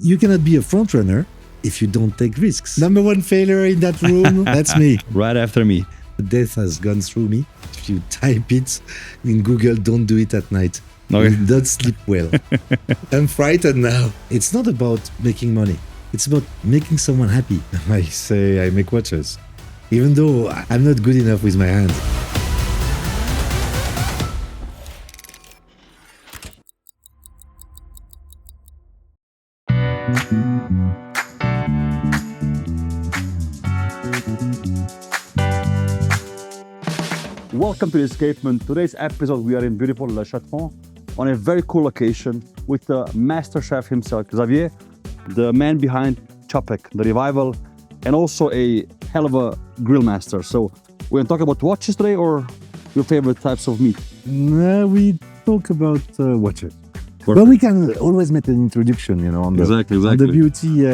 you cannot be a front runner if you don't take risks. Number one failure in that room, that's me. Right after me. Death has gone through me. If you type it in Google, don't do it at night. Okay. You don't sleep well. I'm frightened now. It's not about making money. It's about making someone happy. I say I make watches, even though I'm not good enough with my hands. Welcome to the Escapement. Today's episode, we are in beautiful Le Château on a very cool location with the master chef himself, Xavier, the man behind Czapek, the revival, and also a hell of a grill master. So we're going to talk about watches today or your favorite types of meat? No, we talk about watches. Perfect. But we can always make an introduction, on the, Exactly. on the beauty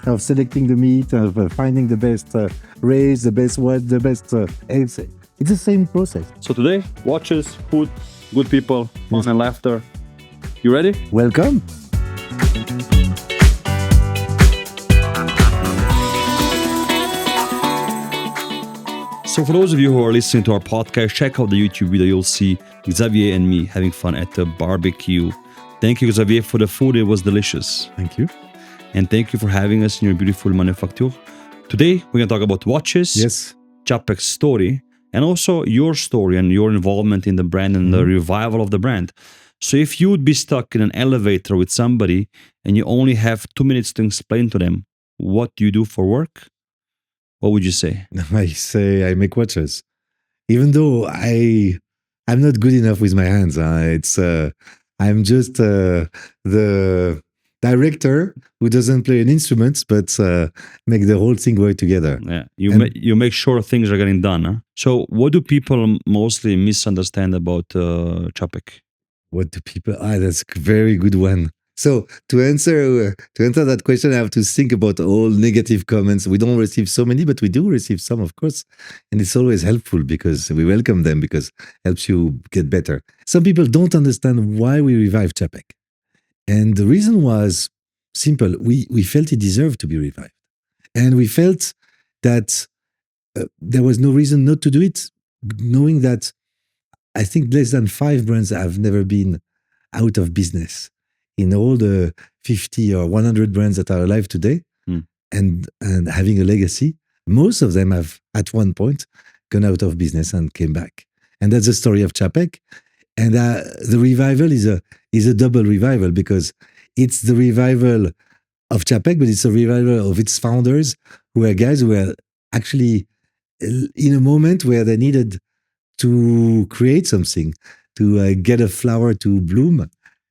of selecting the meat, of finding the best race, the best what, the best... It's the same process. So today, watches, food, good people, fun and laughter. You ready? Welcome. So for those of you who are listening to our podcast, check out the YouTube video. You'll see Xavier and me having fun at the barbecue. Thank you, Xavier, for the food. It was delicious. Thank you. And thank you for having us in your beautiful manufacture. Today, we're going to talk about watches, Yes. Czapek's story, and also your story and your involvement in the brand and the revival of the brand. So if you would be stuck in an elevator with somebody and you only have 2 minutes to explain to them what you do for work, what would you say? I say I make watches. Even though I'm not good enough with my hands. I'm just the director who doesn't play an instrument, but make the whole thing work together. Yeah, you make sure things are getting done. Huh? So what do people mostly misunderstand about Czapek? What do people? That's a very good one. So to answer that question, I have to think about all negative comments. We don't receive so many, but we do receive some, of course. And it's always helpful because we welcome them because it helps you get better. Some people don't understand why we revived Czapek. And the reason was simple. We felt it deserved to be revived. And we felt that there was no reason not to do it, knowing that I think less than 5 brands have never been out of business in all the 50 or 100 brands that are alive today and having a legacy. Most of them have, at one point, gone out of business and came back. And that's the story of Czapek. And the revival is a double revival because it's the revival of Czapek, but it's a revival of its founders, who are guys who were actually in a moment where they needed to create something, to get a flower to bloom.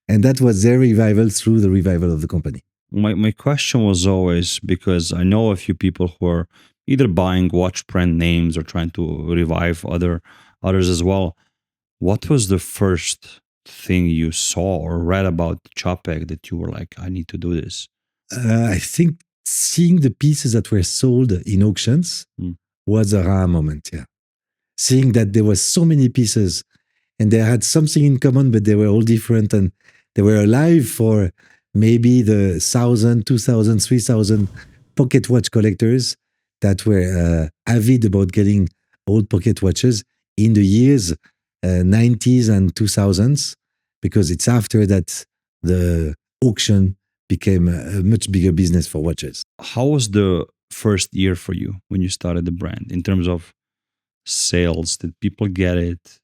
And that was their revival through the revival of the company. My question was always, because I know a few people who are either buying watch brand names or trying to revive others as well. What was the first thing you saw or read about Czapek that you were like, I need to do this? I think seeing the pieces that were sold in auctions was a rare moment, yeah. Seeing that there were so many pieces and they had something in common, but they were all different and they were alive for maybe the 1,000, 2,000, 3,000 pocket watch collectors that were avid about getting old pocket watches in the years 90s and 2000s, because it's after that the auction became a much bigger business for watches. How was the first year for you when you started the brand in terms of sales? Did people get it?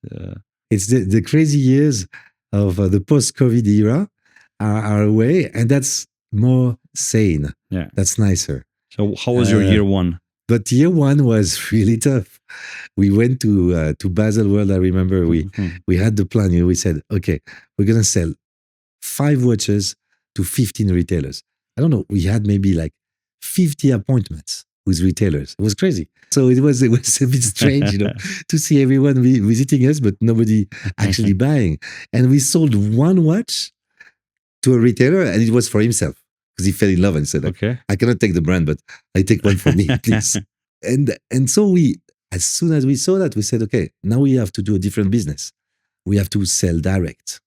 It's the crazy years of the post-COVID era are away, and that's more sane. Yeah, that's nicer. So how was your year one? But year one was really tough. We went to Basel World. I remember we had the plan. We said, okay, we're going to sell 5 watches to 15 retailers. I don't know. We had maybe like 50 appointments with retailers. It was crazy. So it was a bit strange, to see everyone visiting us, but nobody actually buying. And we sold 1 watch to a retailer, and it was for himself because he fell in love and said, okay, I cannot take the brand, but I take one for me, please. And so as soon as we saw that, we said, okay, now we have to do a different business. We have to sell direct.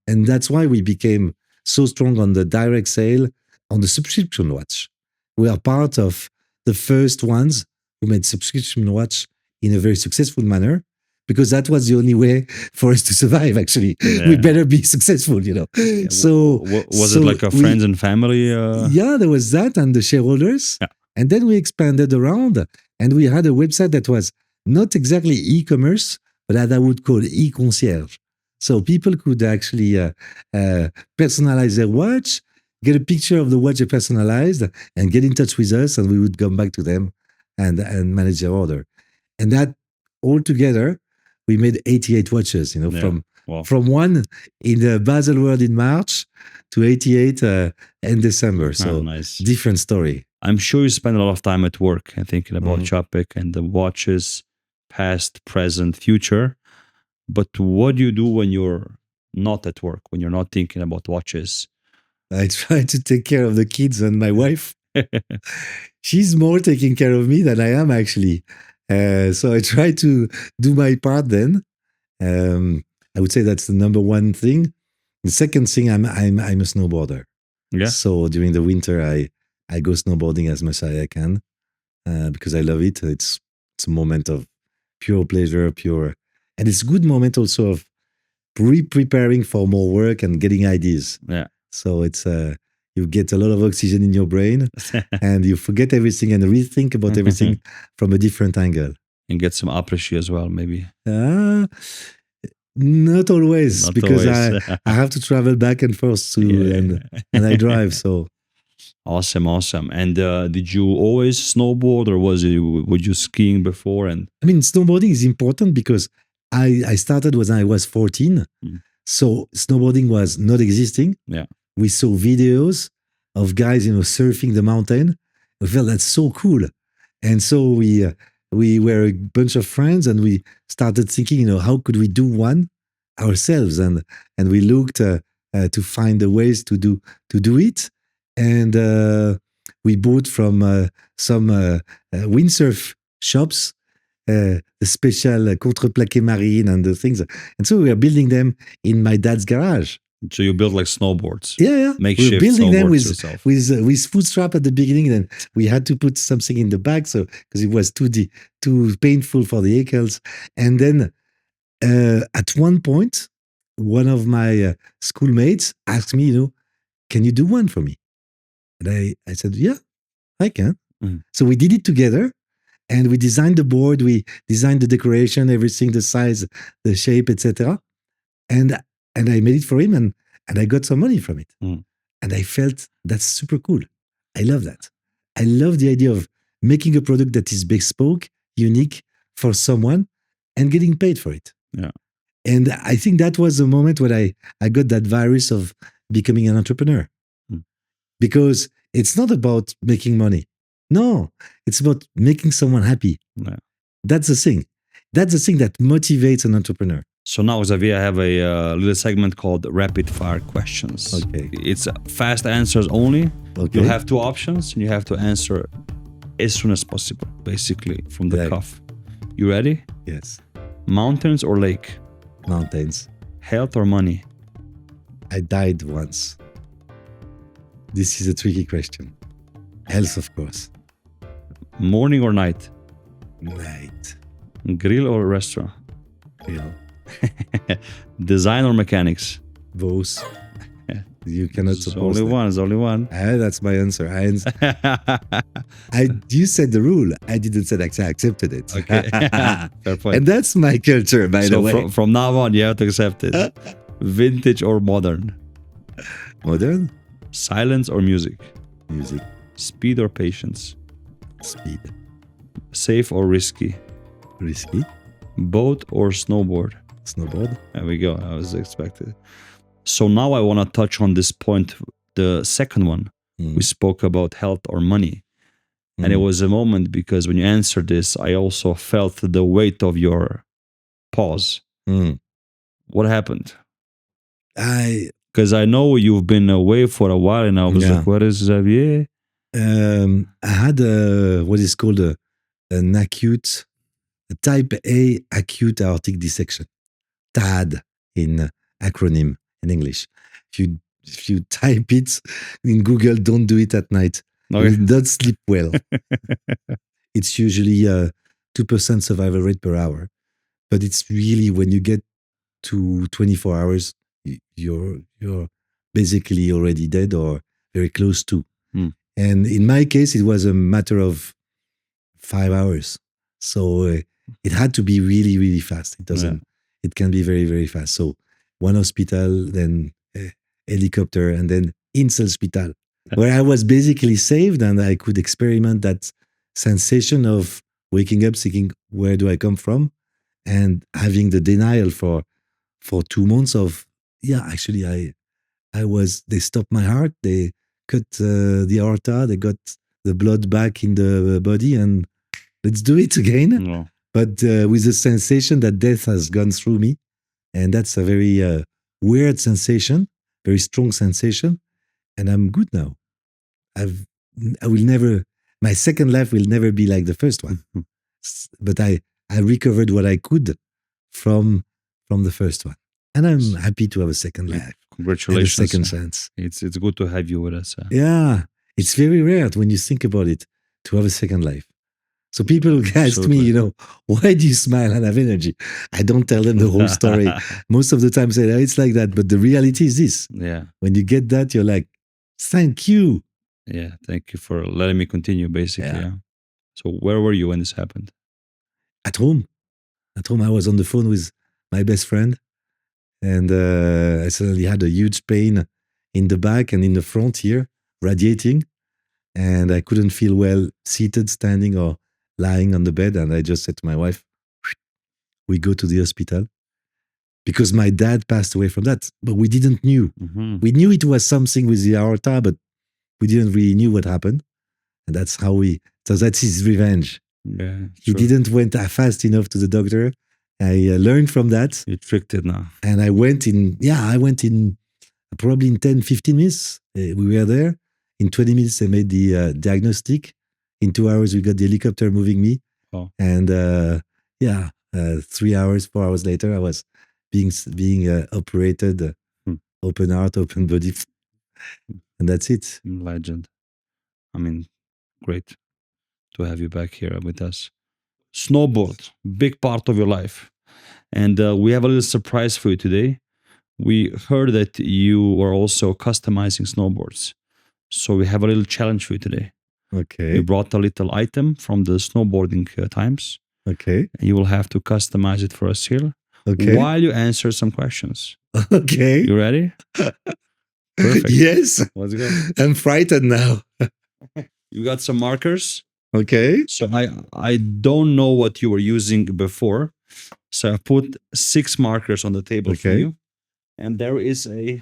And that's why we became so strong on the direct sale on the subscription watch. We are part of the first ones who made subscription watch in a very successful manner, because that was the only way for us to survive. Actually, we better be successful, you know. So was it like a friends and family? Yeah, there was that, and the shareholders. Yeah. And then we expanded around, and we had a website that was not exactly e-commerce, but that I would call e-concierge. So people could actually personalize their watch, get a picture of the watch they personalized, and get in touch with us, and we would come back to them and manage their order. And that all together, we made 88 watches, you know, from one in the Basel World in March to 88 in December. So nice. Different story. I'm sure you spend a lot of time at work and thinking about Czapek and the watches, past, present, future. But what do you do when you're not at work, when you're not thinking about watches? I try to take care of the kids and my wife. She's more taking care of me than I am, actually. So I try to do my part then. I would say that's the number one thing. The second thing, I'm a snowboarder. Yeah. So during the winter, I go snowboarding as much as I can because I love it. It's a moment of pure pleasure, and it's a good moment also of preparing for more work and getting ideas. Yeah. So it's you get a lot of oxygen in your brain and you forget everything and rethink about everything from a different angle. And get some après-ski as well, maybe. Not always, Not because always. I have to travel back and forth and I drive. So awesome. And did you always snowboard, or were you skiing before? And I mean, snowboarding is important because I started when I was 14. So snowboarding was not existing. Yeah. We saw videos of guys, you know, surfing the mountain. We felt that's so cool. And so we were a bunch of friends and we started thinking, you know, how could we do one ourselves? And we looked to find the ways to do it. And we bought from some windsurf shops the special contreplaqué marine and the things. And so we were building them in my dad's garage. So you built like snowboards? Yeah. Makeshift we were building them yourself. with foot strap at the beginning, and we had to put something in the back, so because it was too painful for the ankles. And then at one point, one of my schoolmates asked me, you know, can you do one for me? And I said, yeah, I can. So we did it together. And we designed the board, we designed the decoration, everything, the size, the shape, etc. And I made it for him, and I got some money from it. And I felt that's super cool. I love that. I love the idea of making a product that is bespoke, unique for someone, and getting paid for it. Yeah. And I think that was the moment when I got that virus of becoming an entrepreneur. Because it's not about making money. No, it's about making someone happy. Yeah. That's the thing. That's the thing that motivates an entrepreneur. So now, Xavier, I have a little segment called Rapid Fire Questions. Okay. It's fast answers only. Okay. You have two options and you have to answer as soon as possible, basically, from the cuff. You ready? Yes. Mountains or lake? Mountains. Health or money? I died once. This is a tricky question. Health, of course. Morning or night? Night. Grill or restaurant? Grill. Design or mechanics? Both. You cannot suppose It's only one. That's my answer. You said the rule. I didn't say I accepted it. Okay. Fair point. And that's my culture, by the way. From now on, you have to accept it. Vintage or modern? Modern? Silence or music? Music. Speed or patience? Speed. Safe or risky? Risky. Boat or snowboard? Snowboard. There we go. I was expected. So now I want to touch on this point, the second one. We spoke about health or money. And it was a moment because when you answered this, I also felt the weight of your pause. What happened? Because I know you've been away for a while, and I was like, "What is Xavier?" I had what is called a type A acute aortic dissection, TAD in acronym in English. if you type it in Google, don't do it at night. Okay. You don't sleep well. It's usually 2% survival rate per hour. But it's really when you get to 24 hours, you're basically already dead or very close to. Hmm. And in my case, it was a matter of 5 hours. So it had to be really, really fast. It doesn't. It can be very, very fast. So one hospital, then helicopter, and then hospital, where I was basically saved and I could experiment that sensation of waking up, thinking, where do I come from? And having the denial for 2 months of, actually, they stopped my heart. They cut the aorta. They got the blood back in the body and let's do it again. No. But with the sensation that death has gone through me. And that's a very weird sensation, very strong sensation. And I'm good now. My second life will never be like the first one. But I recovered what I could from the first one. And I'm happy to have a second life. Congratulations. And a second chance. It's good to have you with us. Yeah. It's very rare when you think about it to have a second life. So people ask me, why do you smile and have energy? I don't tell them the whole story. Most of the time say, it's like that. But the reality is this. Yeah. When you get that, you're like, thank you. Yeah. Thank you for letting me continue, basically. Yeah. So where were you when this happened? At home. At home, I was on the phone with my best friend. And I suddenly had a huge pain in the back and in the front here, radiating. And I couldn't feel well seated, standing, or lying on the bed. And I just said to my wife, we go to the hospital. Because my dad passed away from that. But we didn't know. Mm-hmm. We knew it was something with the aorta, but we didn't really know what happened. And that's how so that's his revenge. Yeah, he didn't went fast enough to the doctor. I learned from that. You tricked it now. And I went in probably in 10, 15 minutes. We were there. In 20 minutes, they made the diagnostic. In 2 hours, we got the helicopter moving me. Oh. And 3 hours, 4 hours later, I was being operated, open heart, open body. And that's it. Legend. I mean, great to have you back here with us. Snowboard, big part of your life. And we have a little surprise for you today. We heard that you were also customizing snowboards. So we have a little challenge for you today. Okay. We brought a little item from the snowboarding times. Okay. And you will have to customize it for us here. Okay. While you answer some questions. Okay. You ready? Perfect. Yes. Let's go. I'm frightened now. You got some markers? Okay. So I don't know what you were using before. So I put 6 markers on the table for you. And there is a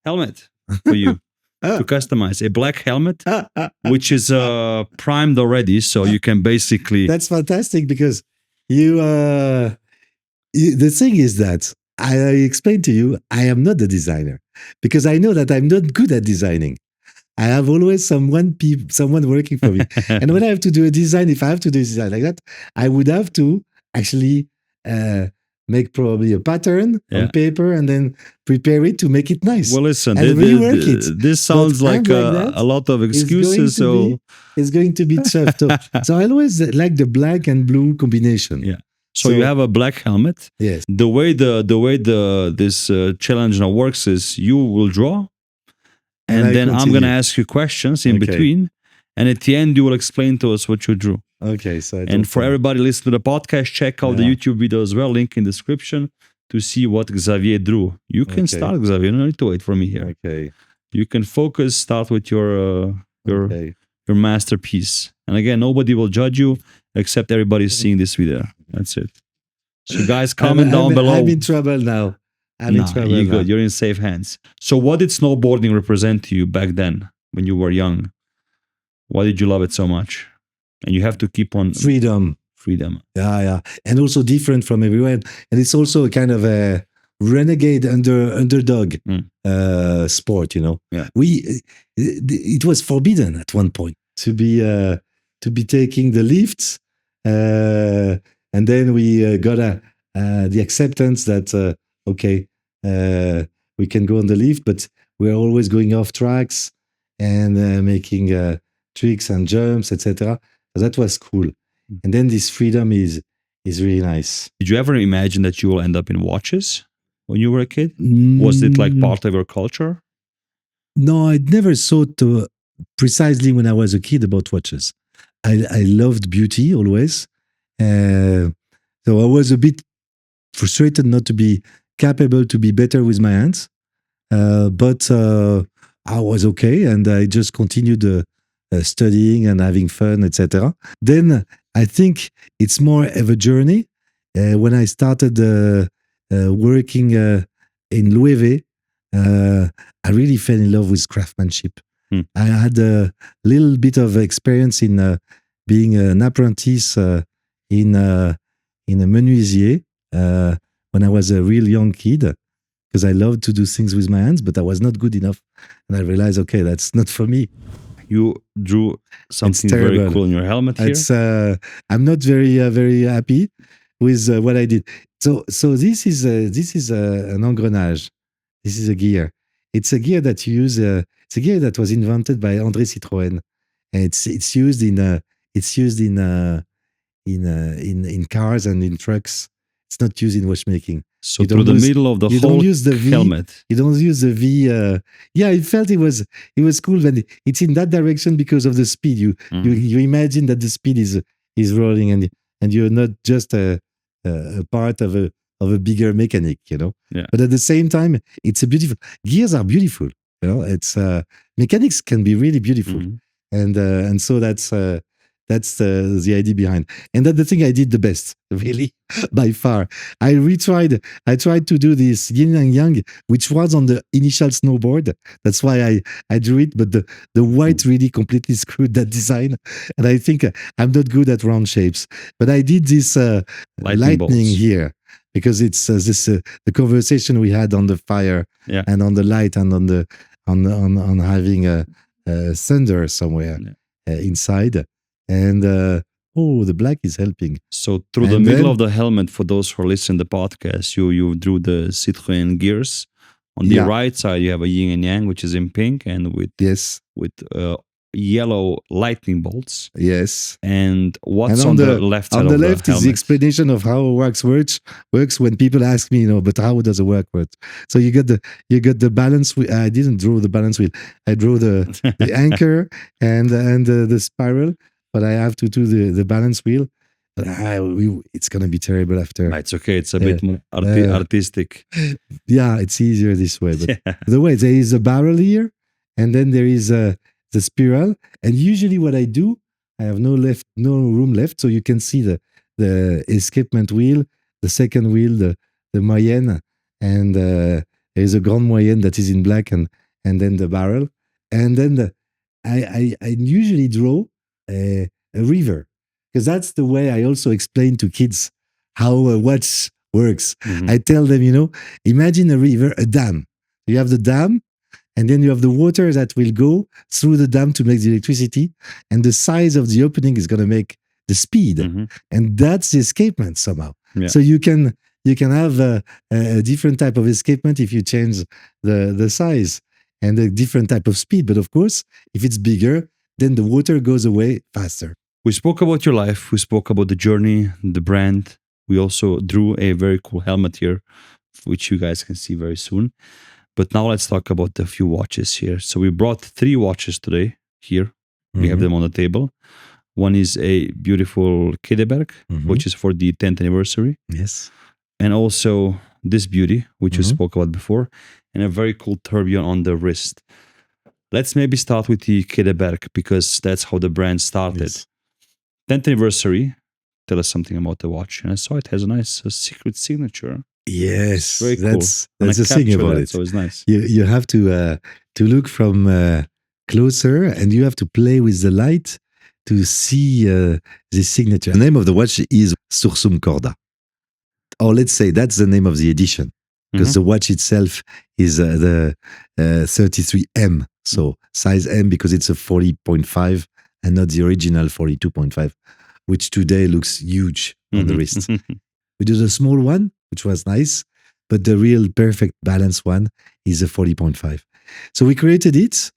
helmet for you to customize. A black helmet, which is primed already. So you can basically... That's fantastic because the thing is that I explained to you, I am not the designer because I know that I'm not good at designing. I have always someone working for me. And when I have to do a design, if I have to do a design like that, I would have to actually make probably a pattern on paper and then prepare it to make it nice. Well, listen, and rework it. This sounds like a lot of excuses. It's going to be tough. So I always like the black and blue combination. Yeah. So you have a black helmet. Yes. The way this challenge now works is you will draw, and then I'm going to ask you questions in between, and at the end you will explain to us what you drew. Okay. So and for everybody listening to the podcast, check out the YouTube video as well. Link in the description to see what Xavier drew. You can start, Xavier. You don't need to wait for me here. Okay. You can focus. Start with your masterpiece. And again, nobody will judge you except everybody seeing this video. That's it. So guys, comment down below. I'm in trouble now. You're good. You're in safe hands. So what did snowboarding represent to you back then when you were young? Why did you love it so much? And you have to keep on... Freedom. Yeah. And also different from everyone. And it's also a kind of a renegade underdog sport, Yeah. It was forbidden at one point to be taking the lifts. And then we got the acceptance that, we can go on the lift, but we're always going off tracks and making tricks and jumps, etc. So that was cool. And then this freedom is really nice. Did you ever imagine that you will end up in watches when you were a kid? Was it like part of your culture? No, I never thought precisely when I was a kid about watches. I loved beauty always. So I was a bit frustrated not to be capable to be better with my hands. But I was okay, and I just continued studying and having fun, etc. Then I think it's more of a journey. When I started working in Louisville, I really fell in love with craftsmanship. I had a little bit of experience in being an apprentice in a menuisier when I was a real young kid, because I loved to do things with my hands, but I was not good enough. And I realized, okay, that's not for me. You drew something very cool in your helmet here. I'm not very happy with what I did. So this is an engrenage. This is a gear. It's a gear that you use. It's a gear that was invented by André Citroën, and it's used in cars and in trucks. It's not used in watchmaking. So through the middle of the whole helmet. You don't use the V. Yeah, I felt it was cool when it's in that direction because of the speed. You imagine that the speed is rolling, and you're not just a part of a bigger mechanic, you know. Yeah. But at the same time, it's a beautiful. Gears are beautiful, you know. It's mechanics can be really beautiful, and so that's the idea behind. And that's the thing I did the best, really, by far. I tried to do this yin and yang, which was on the initial snowboard. That's why I drew it, but the white really completely screwed that design. And I think I'm not good at round shapes. But I did this lightning here, because it's the conversation we had on the fire and on the light and on having a thunder somewhere inside. And the black is helping. So through the middle of the helmet, for those who are listening to the podcast, you drew the Citroën gears. On the right side, you have a yin and yang, which is in pink, and with yellow lightning bolts. Yes. And what's on the left side? On the left is the explanation of how wax works when people ask me, but how does a wax work? So you get the balance wheel. I didn't draw the balance wheel. I drew the anchor and the spiral. But I have to do the balance wheel. It's going to be terrible after. It's okay. It's a bit more artistic. Yeah, it's easier this way. But the way there is a barrel here, and then there is the spiral. And usually what I do, I have no room left. So you can see the escapement wheel, the second wheel, the moyenne, and there is a grand moyenne that is in black, and then the barrel. And then I usually draw a river, because that's the way I also explain to kids how a watch works. I tell them, imagine a river, a dam. You have the dam, and then you have the water that will go through the dam to make the electricity, and the size of the opening is going to make the speed, and that's the escapement somehow. Yeah. So you can have a different type of escapement if you change the size and a different type of speed. But of course, if it's bigger, then the water goes away faster. We spoke about your life. We spoke about the journey, the brand. We also drew a very cool helmet here, which you guys can see very soon. But now let's talk about a few watches here. So we brought 3 watches today here. We have them on the table. One is a beautiful Kedeberg, which is for the 10th anniversary. Yes. And also this beauty, which we spoke about before, and a very cool tourbillon on the wrist. Let's maybe start with the Kedeberg, because that's how the brand started. Yes. 10th anniversary. Tell us something about the watch. And I saw it has a nice secret signature. Yes, very cool. That's the thing about it. So it's nice. You have to look from closer, and you have to play with the light to see the signature. The name of the watch is Sursum Corda. Or let's say that's the name of the edition, because the watch itself is the 33M. So size M, because it's a 40.5 and not the original 42.5, which today looks huge on the wrist. We did a small one, which was nice, but the real perfect balance one is a 40.5. So we created it,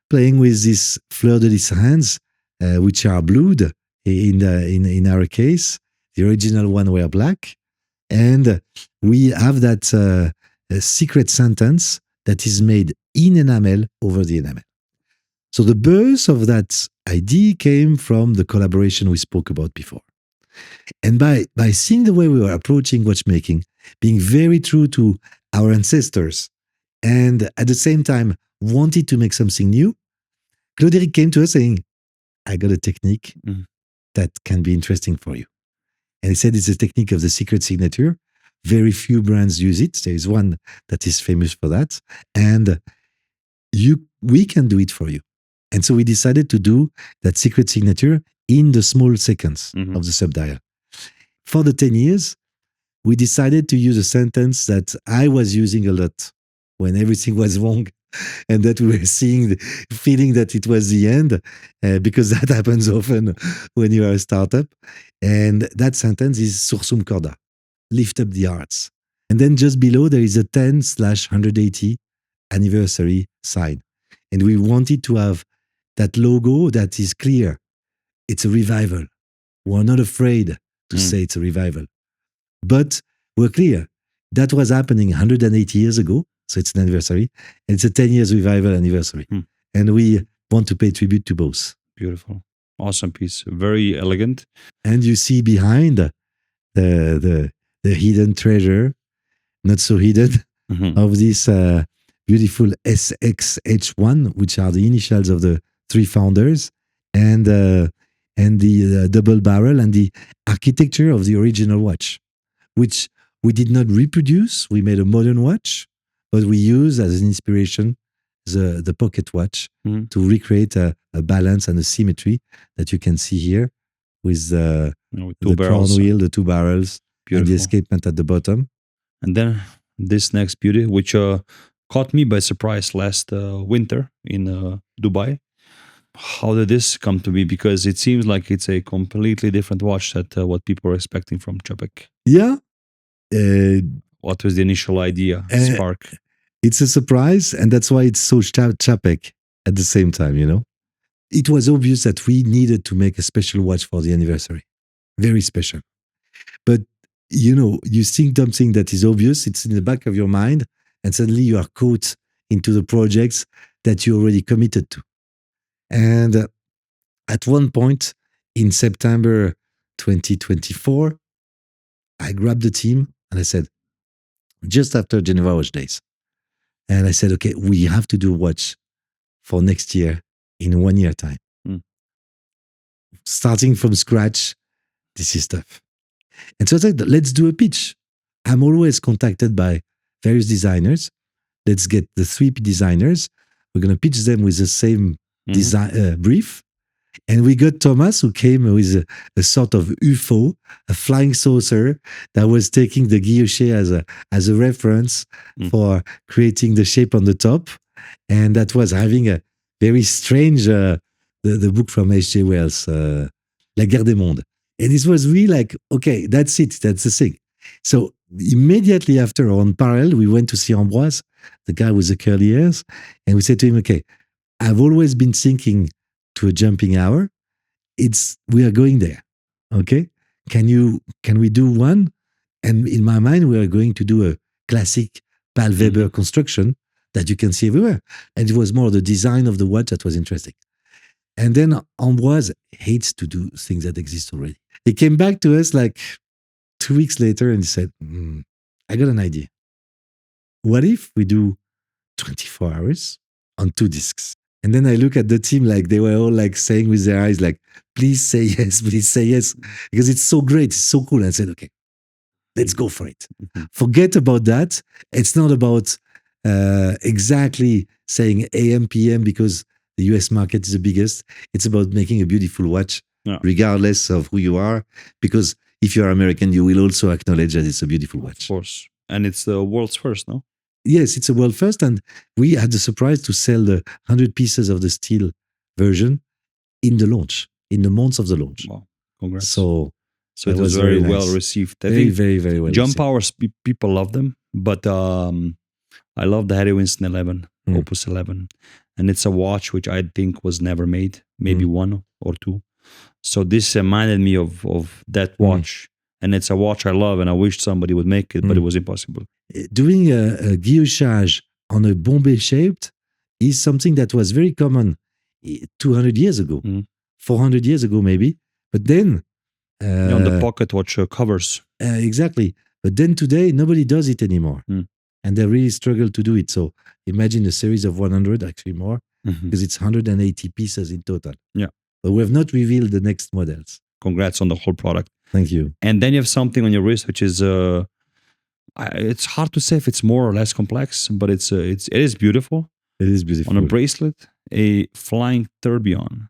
playing with these fleur-de-lis hands, which are blued in our case. The original one were black. And we have that secret sentence that is made in enamel over the enamel. So the birth of that idea came from the collaboration we spoke about before. And by seeing the way we were approaching watchmaking, being very true to our ancestors, and at the same time wanted to make something new, Claude-Eric came to us saying, I got a technique that can be interesting for you. And he said it's a technique of the secret signature. Very few brands use it. There is one that is famous for that. And we can do it for you. And so we decided to do that secret signature in the small seconds of the subdial. For the 10 years, we decided to use a sentence that I was using a lot when everything was wrong and that we were feeling that it was the end, because that happens often when you are a startup. And that sentence is sursum corda, lift up the arts. And then just below, there is a 10/180 anniversary sign. And we wanted to have that logo that is clear. It's a revival. We're not afraid to say it's a revival. But we're clear. That was happening 180 years ago. So it's an anniversary. And it's a 10 years revival anniversary. And we want to pay tribute to both. Beautiful. Awesome piece. Very elegant. And you see behind the hidden treasure, not so hidden, of this beautiful SXH1, which are the initials of the three founders, and the double barrel and the architecture of the original watch, which we did not reproduce. We made a modern watch, but we use as an inspiration the pocket watch to recreate a balance and a symmetry that you can see here with the crown wheel, the two barrels, and the escapement at the bottom. And then this next beauty, which caught me by surprise last winter in Dubai. How did this come to be? Because it seems like it's a completely different watch than what people are expecting from Czapek. Yeah. What was the initial idea, spark? It's a surprise, and that's why it's so Czapek at the same time, you know? It was obvious that we needed to make a special watch for the anniversary. Very special. But, you know, you think something that is obvious, it's in the back of your mind, and suddenly you are caught into the projects that you already committed to. And at one point in September 2024, I grabbed the team and I said, just after Geneva Watch Days, and I said, okay, we have to do a watch for next year in 1 year time. Starting from scratch, this is tough. And so I said, let's do a pitch. I'm always contacted by various designers. Let's get the 3 designers. We're going to pitch them with the same design brief. And we got Thomas, who came with a sort of UFO, a flying saucer that was taking the guilloche as a reference for creating the shape on the top. And that was having a very strange, the book from H.G. Wells, La Guerre des Mondes. And it was really like, okay, that's it, that's the thing. So immediately after, on parallel, we went to see Ambroise, the guy with the curly hairs, and we said to him, okay, I've always been thinking to a jumping hour. We are going there. Okay. Can we do one? And in my mind, we are going to do a classic Paul Weber construction that you can see everywhere. And it was more the design of the watch that was interesting. And then Ambroise hates to do things that exist already. He came back to us like 2 weeks later and he said, I got an idea. What if we do 24 hours on 2 discs? And then I look at the team like they were all like saying with their eyes like, please say yes, because it's so great, it's so cool. And I said, okay, let's go for it. Forget about that. It's not about exactly saying AM, PM because the US market is the biggest. It's about making a beautiful watch, regardless of who you are. Because if you are American, you will also acknowledge that it's a beautiful watch. Of course. And it's the world's first, no? Yes, it's a world first, and we had the surprise to sell the 100 pieces of the steel version in the launch, in the months of the launch. Wow, congrats. So it was very nice. Well received. Very well Jump received. hours, people love them, but I love the Harry Winston 11. Opus 11. And it's a watch which I think was never made, maybe one or two. So this reminded me of that watch. And it's a watch I love, and I wish somebody would make it, but it was impossible. Doing a guillochage on a Bombay shaped is something that was very common 200 years ago, 400 years ago maybe. But then... on the pocket watch covers. Exactly. But then today, nobody does it anymore. And they really struggle to do it. So imagine a series of 100, actually more, because it's 180 pieces in total. Yeah. But we have not revealed the next models. Congrats on the whole product. Thank you. And then you have something on your wrist, which is, it's hard to say if it's more or less complex, but it is beautiful. It is beautiful. On a bracelet, a flying tourbillon.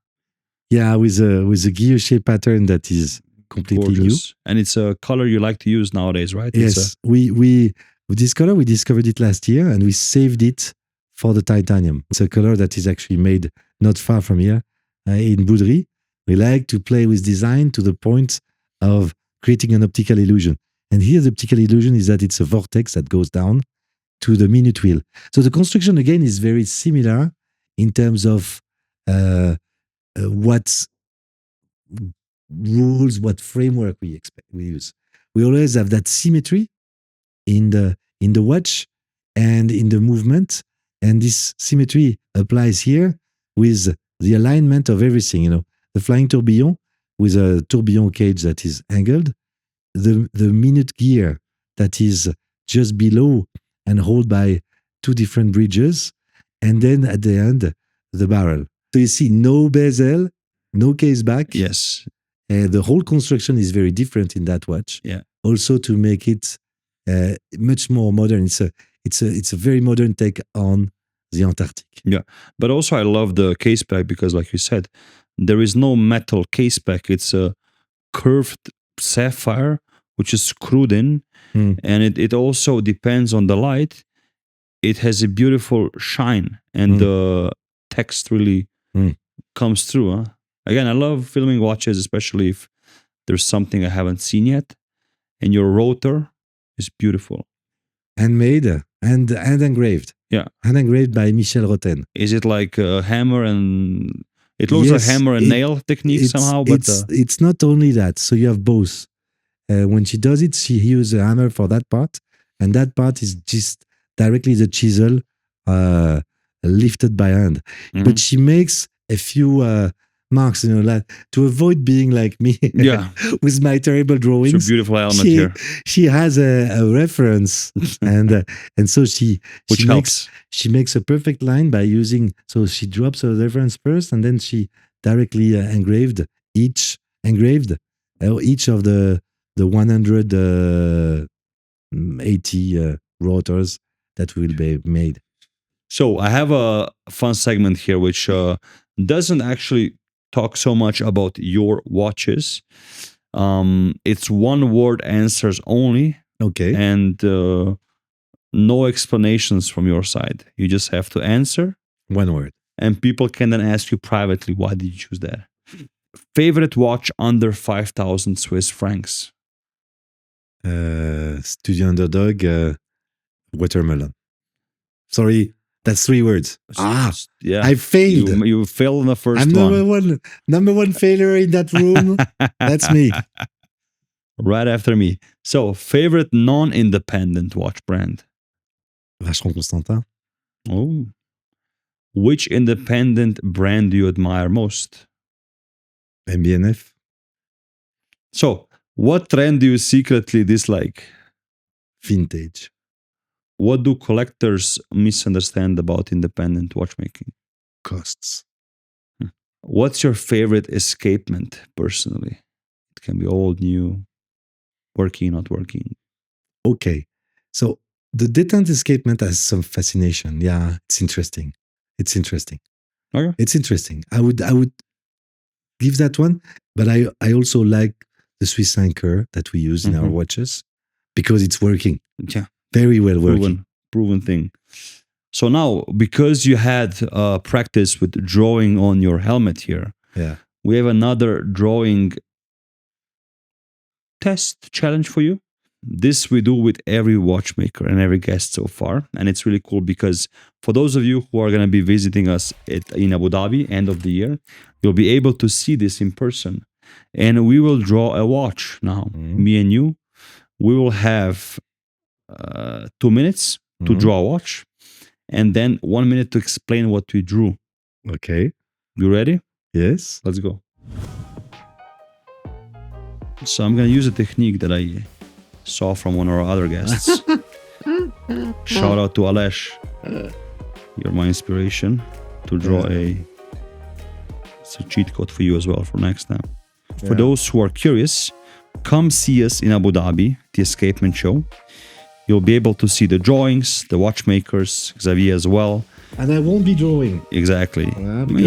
Yeah, with a guilloche pattern that is completely gorgeous. New. And it's a color you like to use nowadays, right? Yes. With this color, we discovered it last year and we saved it for the titanium. It's a color that is actually made not far from here in Bouderie. We like to play with design to the point of creating an optical illusion. And here the optical illusion is that it's a vortex that goes down to the minute wheel. So the construction again is very similar in terms of what rules, what framework we use. We always have that symmetry in the watch and in the movement, and this symmetry applies here with the alignment of everything. The flying tourbillon with a tourbillon cage that is angled, the minute gear that is just below and held by two different bridges, and then at the end the barrel. So you see no bezel, no case back. Yes. The whole construction is very different in that watch. Yeah. Also to make it much more modern. It's a very modern take on the Antarctic. Yeah. But also I love the case back because like you said, there is no metal case back. It's a curved sapphire which is screwed in. And it also depends on the light. It has a beautiful shine and the text really comes through. Huh? Again, I love filming watches, especially if there's something I haven't seen yet. And your rotor is beautiful. Handmade and engraved. Yeah. Hand engraved by Michel Roten. Is it like a hammer and... It looks like hammer and nail technique somehow, but... It's not only that. So you have both. When she does it, she uses a hammer for that part. And that part is just directly the chisel lifted by hand. But she makes a few... marks, like, to avoid being like me with my terrible drawings. It's a beautiful element here. She has a reference and so she makes a perfect line by using, so she drops a reference first and then she directly engraved each of the 180 rotors that will be made. So I have a fun segment here which doesn't actually talk so much about your watches. It's one word answers only. Okay. And no explanations from your side. You just have to answer. One word. And people can then ask you privately, why did you choose that? Favorite watch under 5,000 Swiss francs? Studio Underdog, watermelon. Sorry. That's 3 words. Yeah. I failed. You failed in the first one. Number one failure in that room. That's me. Right after me. So, favorite non-independent watch brand? Vacheron Constantin. Oh. Which independent brand do you admire most? MBNF. So, what trend do you secretly dislike? Vintage. What do collectors misunderstand about independent watchmaking? Costs. What's your favorite escapement personally? It can be old, new, working, not working. Okay. So the detente escapement has some fascination. Yeah, it's interesting. Okay. It's interesting. I would give that one, but I also like the Swiss anchor that we use in our watches because it's working. Yeah. Very well working. Proven thing. So now, because you had practice with drawing on your helmet here, we have another drawing test challenge for you. this we do with every watchmaker and every guest so far. And it's really cool because for those of you who are going to be visiting us in Abu Dhabi, end of the year, you'll be able to see this in person. And we will draw a watch now. Me and you, we will have 2 minutes to draw a watch and then 1 minute to explain what we drew. Okay. You ready? Yes. Let's go. So I'm going to use a technique that I saw from one of our other guests. Shout out to Alesh. You're my inspiration to draw it's a cheat code for you as well for next time. For those who are curious, come see us in Abu Dhabi, the Escapement show. You'll be able to see the drawings, the watchmakers, Xavier as well. And I won't be drawing. Exactly.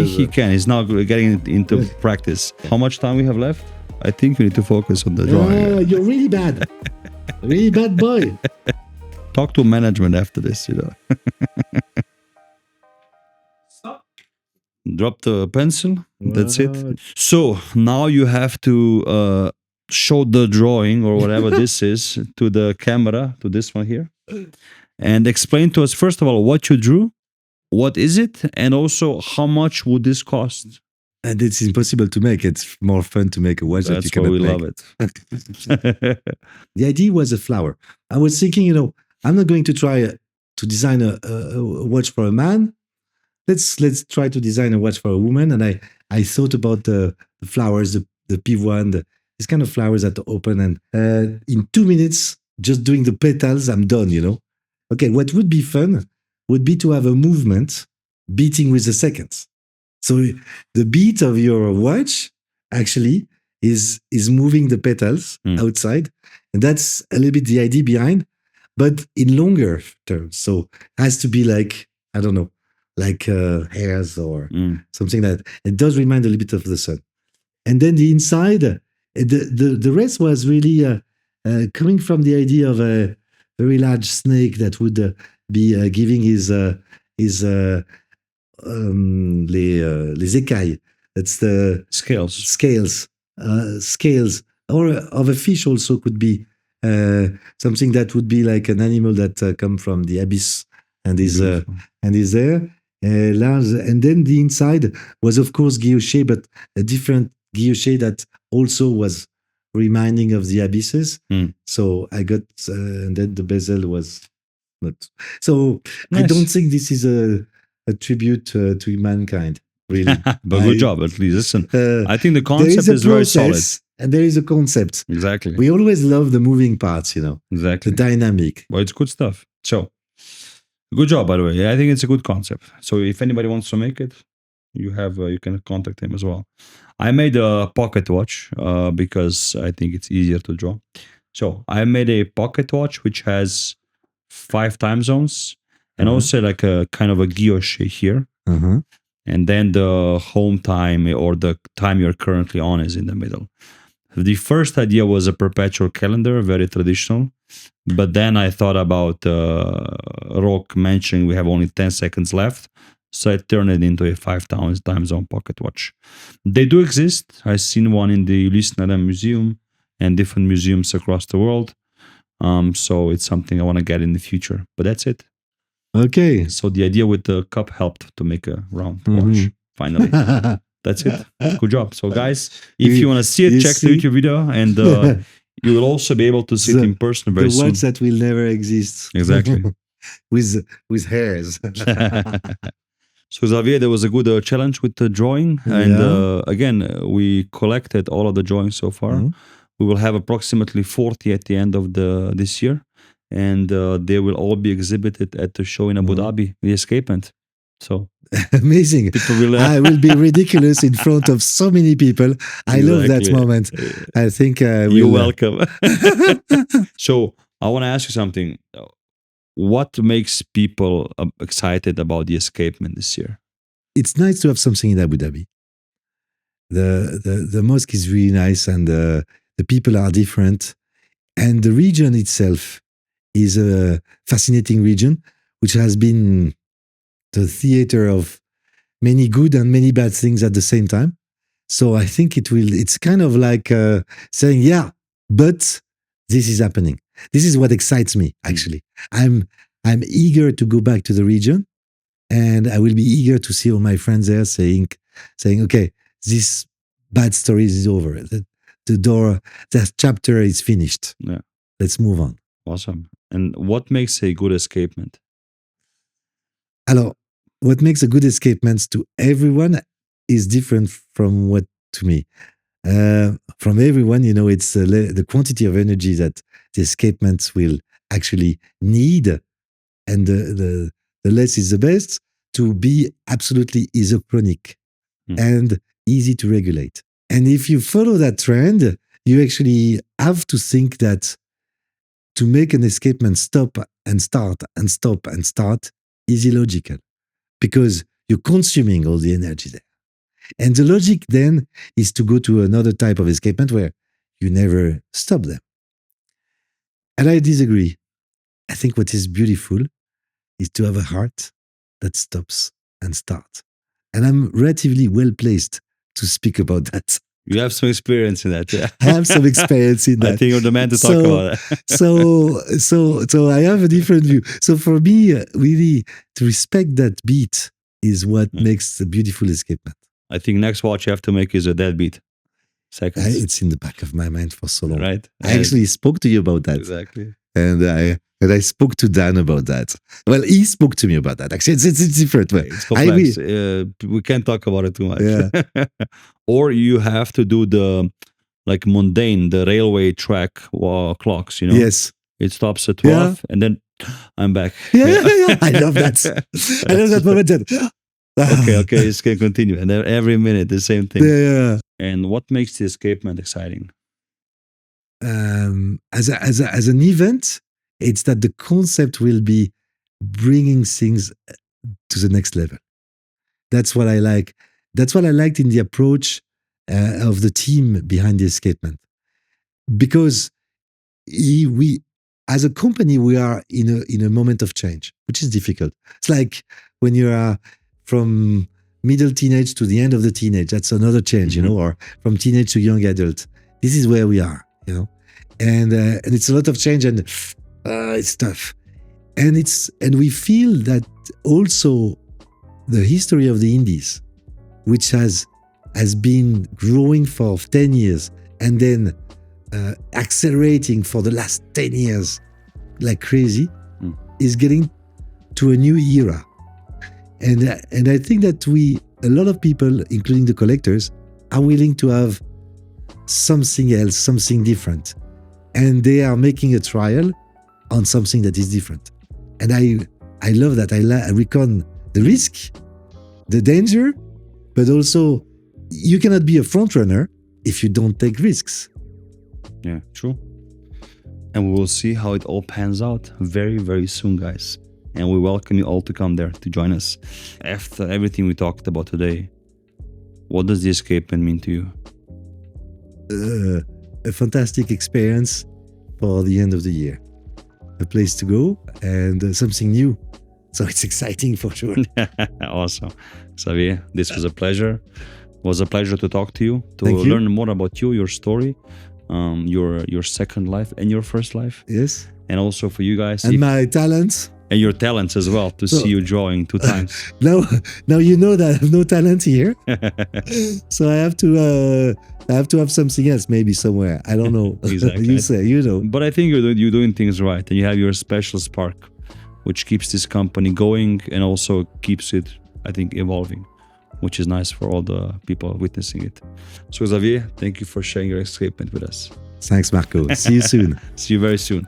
He can. He's now getting into practice. How much time we have left? I think we need to focus on the drawing. You're really bad. Really bad boy. Talk to management after this, you know. Stop. Drop the pencil. That's it. So now you have to show the drawing or whatever this is to the camera, to this one here, and explain to us, first of all, what you drew, what is it, and also how much would this cost? And it's impossible to make. It's more fun to make a watch that you That's why we cannot love make. it. The idea was a flower. I was thinking, I'm not going to try to design a watch for a man. Let's try to design a watch for a woman. And I thought about the flowers, the pivoine, these kind of flowers that open. And in 2 minutes, just doing the petals, I'm done, Okay, what would be fun would be to have a movement beating with the seconds. So the beat of your watch actually is moving the petals outside. And that's a little bit the idea behind, but in longer terms. So it has to be like, I don't know, like hairs or something that it does remind a little bit of the sun. And then the inside, the rest was really coming from the idea of a very large snake that would be giving his les écailles. That's the scales, or of a fish also could be something that would be like an animal that come from the abyss and is there. Large, and then the inside was of course guilloché, but a different guilloché that also was reminding of the abysses. So I got, and then the bezel was not. So nice. I don't think this is a tribute to mankind, really. But good job, at least. Listen, I think the concept is very solid. And there is a concept. Exactly. We always love the moving parts, Exactly. The dynamic. Well, it's good stuff. So, good job, by the way. I think it's a good concept. So, if anybody wants to make it, you can contact him as well. I made a pocket watch because I think it's easier to draw. So, I made a pocket watch which has 5 time zones and also like a kind of a guilloché here. And then the home time or the time you're currently on is in the middle. The first idea was a perpetual calendar, very traditional. But then I thought about Rock mentioning we have only 10 seconds left. So I turned it into a 5 time zone pocket watch. They do exist. I've seen one in the Ulysse Museum and different museums across the world. So it's something I want to get in the future. But that's it. Okay. So the idea with the cup helped to make a round watch, finally. That's it. Good job. So guys, if you want to see it, check the YouTube video and you will also be able to see it in person very soon. The watch that will never exist. Exactly. with hairs. So Xavier, there was a good challenge with the drawing. And again, we collected all of the drawings so far. We will have approximately 40 at the end of this year. And they will all be exhibited at the show in Abu Dhabi, the Escapement. So amazing. I will be ridiculous in front of so many people. I love that moment. I think you're welcome. So I want to ask you something. What makes people excited about the Escapement this year? It's nice to have something in Abu Dhabi. The mosque is really nice and the people are different. And the region itself is a fascinating region, which has been the theater of many good and many bad things at the same time. So I think it's kind of like saying, yeah, but this is happening. This is what excites me, actually. I'm eager to go back to the region, and I will be eager to see all my friends there saying, okay, this bad story is over. The door, that chapter is finished. Yeah. Let's move on. Awesome. And what makes a good escapement? Alors, what makes a good escapement to everyone is different from what to me. From everyone, it's the quantity of energy that the escapements will actually need, and the less is the best, to be absolutely isochronic and easy to regulate. And if you follow that trend, you actually have to think that to make an escapement stop and start and stop and start is illogical, because you're consuming all the energy there. And the logic then is to go to another type of escapement where you never stop them. And I disagree. I think what is beautiful is to have a heart that stops and starts. And I'm relatively well placed to speak about that. You have some experience in that, yeah. I have some experience in that. I think you're the man to talk about that. so I have a different view. So for me, really, to respect that beat is what makes a beautiful escapement. I think next watch you have to make is a dead beat. Seconds. It's in the back of my mind for so long. Right. I actually spoke to you about that. Exactly. And I spoke to Dan about that. Well, he spoke to me about that. Actually, it's different. It's complex. We can't talk about it too much. Yeah. Or you have to do the mundane, the railway track clocks, Yes. It stops at 12 and then I'm back. Yeah. I love that. I love that moment. Okay, it's going to continue. And then every minute, the same thing. Yeah. And what makes the escapement exciting? As an event, it's that the concept will be bringing things to the next level. That's what I like. That's what I liked in the approach of the team behind the escapement. Because we, as a company, we are in a moment of change, which is difficult. It's like when you are from middle teenage to the end of the teenage. That's another change, or from teenage to young adult. This is where we are, and it's a lot of change, and it's tough. And we feel that also the history of the Indies, which has been growing for 10 years and then accelerating for the last 10 years like crazy, is getting to a new era. And I think that a lot of people, including the collectors, are willing to have something else, something different. And they are making a trial on something that is different. And I love that. I reckon the risk, the danger, but also you cannot be a front runner if you don't take risks. Yeah, true. And we will see how it all pans out very, very soon, guys. And we welcome you all to come there to join us. After everything we talked about today, what does the escapement mean to you? A fantastic experience for the end of the year. A place to go and something new. So it's exciting for sure. Awesome. Xavier, this was a pleasure. It was a pleasure to talk to you, to Thank you. learn more about you, your story, your second life and your first life. Yes. And also for you guys. And my talents. And your talents as well, to see you drawing 2 times. Now you know that I have no talent here. So I have to have something else maybe somewhere. I don't know. Exactly. you know. But I think you're doing things right, and you have your special spark, which keeps this company going and also keeps it, I think, evolving, which is nice for all the people witnessing it. So Xavier, thank you for sharing your escapement with us. Thanks, Marco. See you soon. See you very soon.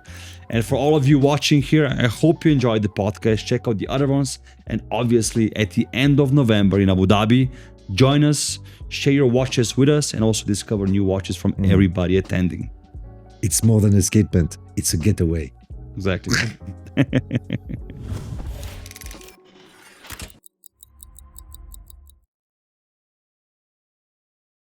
And for all of you watching here, I hope you enjoyed the podcast. Check out the other ones. And obviously, at the end of November in Abu Dhabi, join us, share your watches with us, and also discover new watches from everybody attending. It's more than escapement. It's a getaway. Exactly.